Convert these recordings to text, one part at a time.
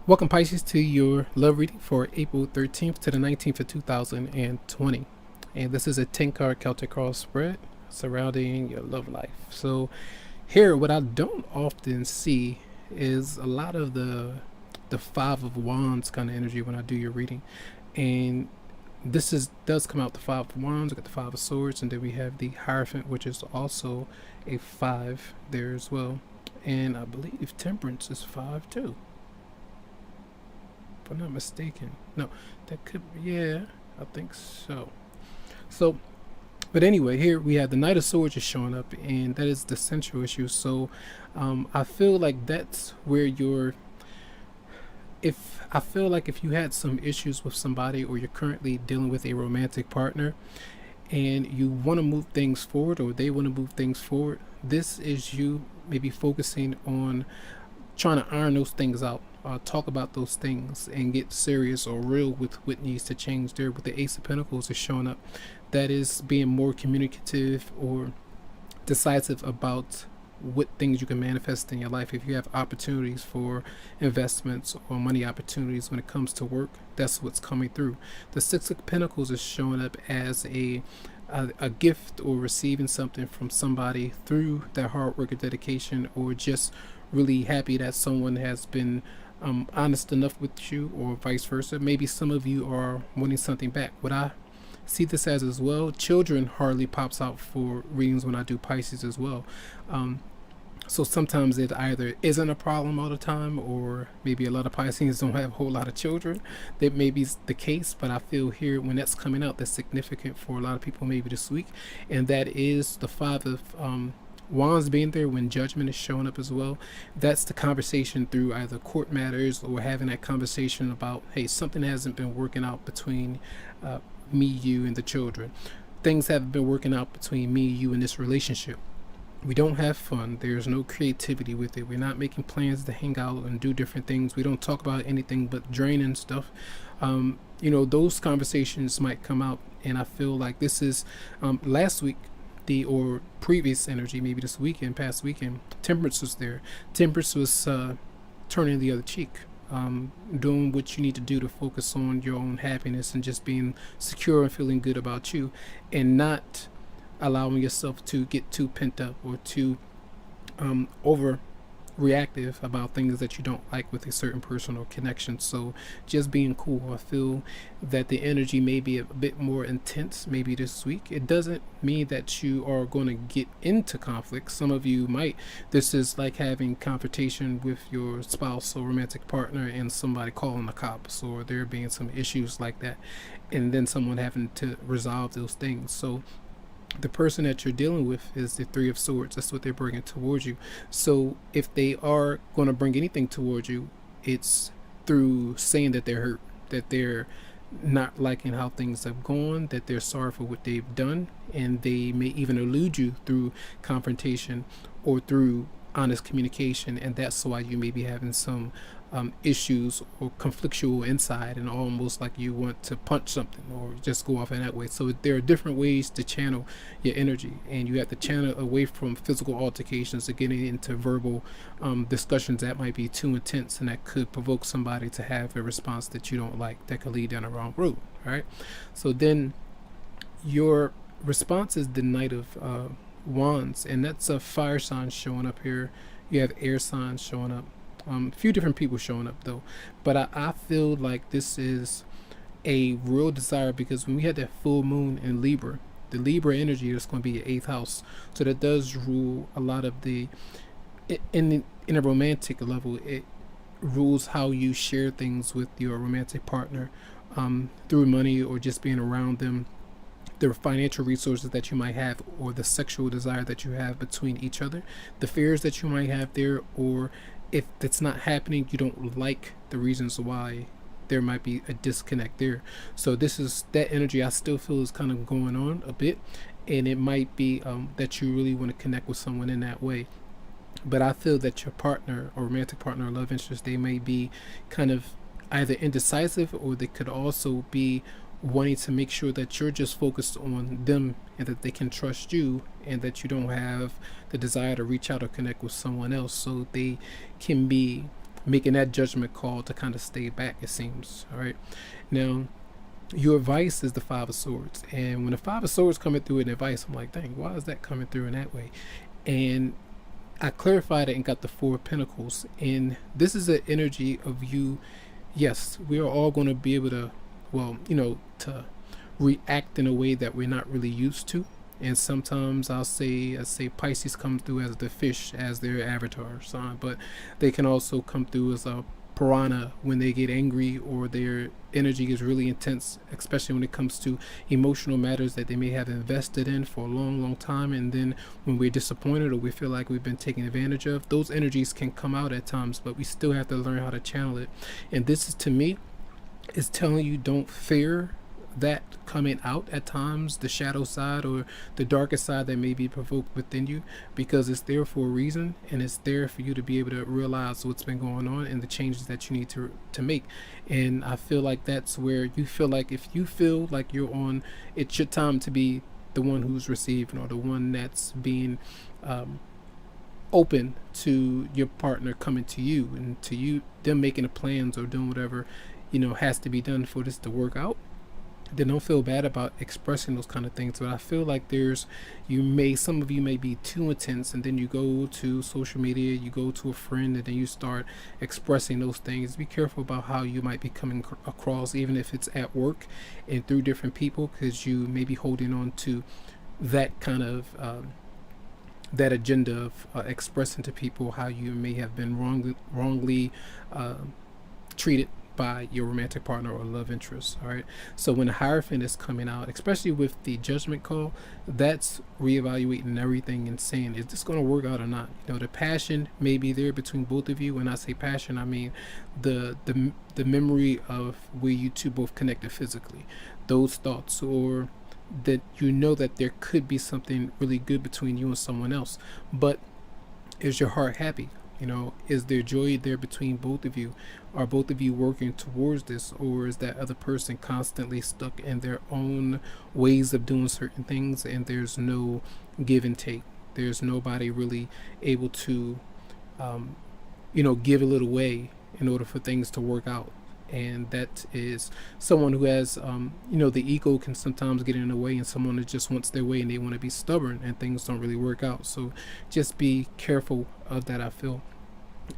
Welcome, Pisces, to your love reading for April 13th to the 19th of 2020. And this is a 10 card Celtic cross spread surrounding your love life. So, here, what I don't often see is a lot of the Five of Wands kind of energy when I do your reading. And this does come out the Five of Wands, we got the Five of Swords, and then we have the Hierophant, which is also a 5 there as well. And I believe Temperance is 5 too, if I'm not mistaken. No, that could be, yeah, I think so. So, but anyway, here we have the Knight of Swords is showing up, and that is the central issue. So, I feel like that's where you're. If I feel like if you had some issues with somebody, or you're currently dealing with a romantic partner, and you want to move things forward, or they want to move things forward, this is you maybe focusing on trying to iron those things out, talk about those things, and get serious or real with what needs to change there. With the Ace of Pentacles is showing up, that is being more communicative or decisive about what things you can manifest in your life. If you have opportunities for investments or money opportunities when it comes to work, that's what's coming through. The Six of Pentacles is showing up as a gift, or receiving something from somebody through their hard work or dedication, or just really happy that someone has been honest enough with you, or vice versa. Maybe some of you are wanting something back. What I see this as well, children hardly pops out for readings when I do Pisces as well. So sometimes it either isn't a problem all the time, or maybe a lot of Pisces don't have a whole lot of children. That may be the case, but I feel here when that's coming out, that's significant for a lot of people maybe this week. And that is the Five of Wands being there when Judgment is showing up as well. That's the conversation through either court matters, or having that conversation about, hey, something hasn't been working out between me, you, and the children. Things haven't been working out between me, you, and this relationship. We don't have fun. There's no creativity with it. We're not making plans to hang out and do different things. We don't talk about anything but draining stuff. Those conversations might come out, and I feel like this is last week, or previous energy, maybe this weekend, past weekend. Temperance was there. Temperance was turning the other cheek. Doing what you need to do to focus on your own happiness, and just being secure and feeling good about you, and not allowing yourself to get too pent up, or too overreactive about things that you don't like with a certain person or connection. So just being cool. I feel that the energy may be a bit more intense maybe this week. It doesn't mean that you are going to get into conflict. Some of you might. This is like having confrontation with your spouse or romantic partner, and somebody calling the cops, or there being some issues like that, and then someone having to resolve those things. So the person that you're dealing with is the Three of Swords. That's what they're bringing towards you. So if they are going to bring anything towards you, it's through saying that they're hurt, that they're not liking how things have gone, that they're sorry for what they've done, and they may even elude you through confrontation or through honest communication. And that's why you may be having some issues or conflictual inside, and almost like you want to punch something or just go off in that way. So there are different ways to channel your energy, and you have to channel away from physical altercations to getting into verbal discussions that might be too intense, and that could provoke somebody to have a response that you don't like, that could lead down the wrong road. All right, so then your response is the Knight of Wands, and that's a fire sign showing up here. You have air signs showing up. A few different people showing up though, but I feel like this is a real desire, because when we had that full moon in Libra, the Libra energy is going to be your 8th house, so that does rule a lot of the in a romantic level. It rules how you share things with your romantic partner, through money, or just being around them, the financial resources that you might have, or the sexual desire that you have between each other, the fears that you might have there, or if it's not happening, you don't like the reasons why, there might be a disconnect there. So this is that energy I still feel is kind of going on a bit, and it might be that you really want to connect with someone in that way. But I feel that your partner, or romantic partner, or love interest, they may be kind of either indecisive, or they could also be wanting to make sure that you're just focused on them, and that they can trust you, and that you don't have the desire to reach out or connect with someone else. So they can be making that judgment call to kind of stay back, it seems. All right. Now, your advice is the Five of Swords. And when the Five of Swords coming through in advice, I'm like, dang, why is that coming through in that way? And I clarified it and got the Four of Pentacles. And this is an energy of you. Yes, we are all going to be able to, well, to react in a way that we're not really used to. And sometimes I say Pisces come through as the fish, as their avatar sign, but they can also come through as a piranha when they get angry or their energy is really intense, especially when it comes to emotional matters that they may have invested in for a long time. And then when we're disappointed or we feel like we've been taken advantage of, those energies can come out at times, but we still have to learn how to channel it. And this is, to me, is telling you, don't fear that coming out at times, the shadow side or the darkest side that may be provoked within you, because it's there for a reason, and it's there for you to be able to realize what's been going on and the changes that you need to make. And I feel like that's where you feel like, if you feel like you're on, it's your time to be the one who's receiving, or the one that's being open to your partner coming to you, and to you, them making the plans or doing whatever has to be done for this to work out. Then don't feel bad about expressing those kind of things. But I feel like some of you may be too intense, and then you go to social media, you go to a friend, and then you start expressing those things. Be careful about how you might be coming across, even if it's at work and through different people, because you may be holding on to that kind of that agenda of expressing to people how you may have been wrongly treated by your romantic partner or love interest. All right. So when the Hierophant is coming out, especially with the judgment call, that's reevaluating everything and saying, is this going to work out or not? The passion may be there between both of you. When I say passion, I mean the memory of where you two both connected physically, those thoughts, or that that there could be something really good between you and someone else. But is your heart happy? Is there joy there between both of you? Are both of you working towards this, or is that other person constantly stuck in their own ways of doing certain things, and there's no give and take? There's nobody really able to, give a little way in order for things to work out. And that is someone who has, the ego can sometimes get in the way, and someone that just wants their way and they want to be stubborn, and things don't really work out. So just be careful of that, I feel.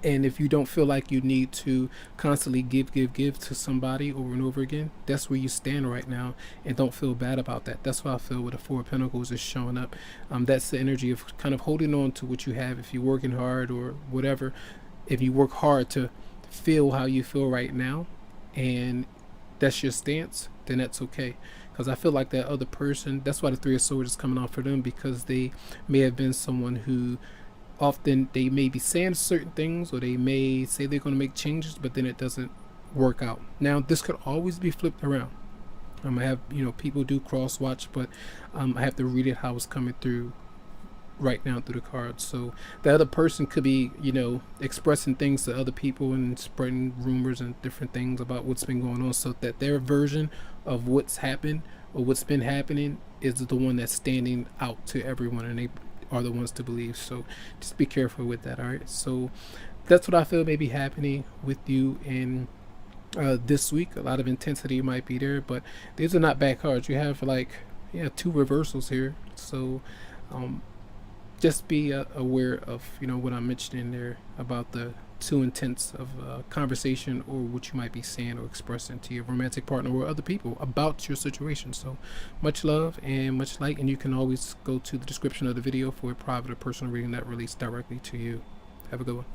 And if you don't feel like you need to constantly give to somebody over and over again, that's where you stand right now, and don't feel bad about that. That's why I feel with the Four of Pentacles is showing up. That's the energy of kind of holding on to what you have. If you're working hard or whatever, if you work hard to feel how you feel right now, and that's your stance, then that's okay. Because I feel like that other person, that's why the Three of Swords is coming out for them, because they may have been someone who often they may be saying certain things, or they may say they're going to make changes, but then it doesn't work out. Now, this could always be flipped around. I have, people do cross watch, but I have to read it how it's coming through right now through the cards. So the other person could be, expressing things to other people and spreading rumors and different things about what's been going on, so that their version of what's happened or what's been happening is the one that's standing out to everyone, and they are the ones to believe. So just be careful with that. All right. So that's what I feel may be happening with you in this week. A lot of intensity might be there, but these are not bad cards. You have two reversals here. So just be aware of what I'm mentioning there about the too intense of conversation, or what you might be saying or expressing to your romantic partner or other people about your situation. So much love and much light, and you can always go to the description of the video for a private or personal reading that relates directly to you. Have a good one.